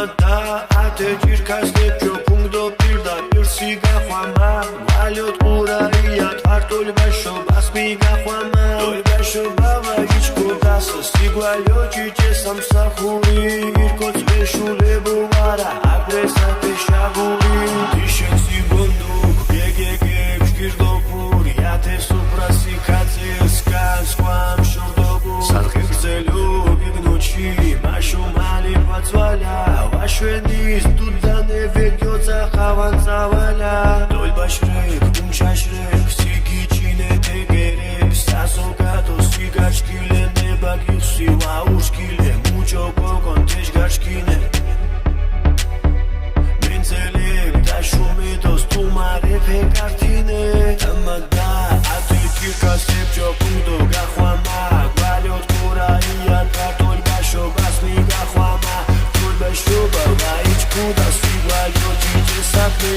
Tamada ate ჭირქას გეჯო პუნქტო პირდაპირ სიგახვამა ვალიოთ ყურაია თარტულბაშო ბასმი გახვამა დოიბაშო ბავა იჩკუდას სიგვალიო ჭიჭე სამსახური ირკოც ვეშულებო ვარა აგრესატე შაგური დიშექსი ბონდუკ გეგეგებ შკირდოპური ათე სუპრასი ქაცეს კასყვამ შორდობუ სარხებზელო გიგნოჩი მაშო მალი პაცვალა ვაშვენის დუდანე ვეგიოცა ხავან წავალა დოიბაშრეკ უმჩაშრეკ სიგიჩინე თეგერებ სასოგადო სიგაჩკილე ნებაგიხსი ვაუშკილე მუჭო გოგონ თეშგაჩკინე მენცელებ დაშუმედოს თუმარე ფეკართინე თამადა ათი ჭირქასებ ჯოპუნდო გახვამა გვალიოთ ყურაია თარტულბაშო ბასმი გახვამა თულბაშობა ვაიჩკუდა სიგვალიო ჭიჭე საქმე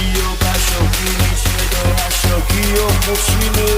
იო ბაშო გინიჩედო აშო გიო ხუჩინე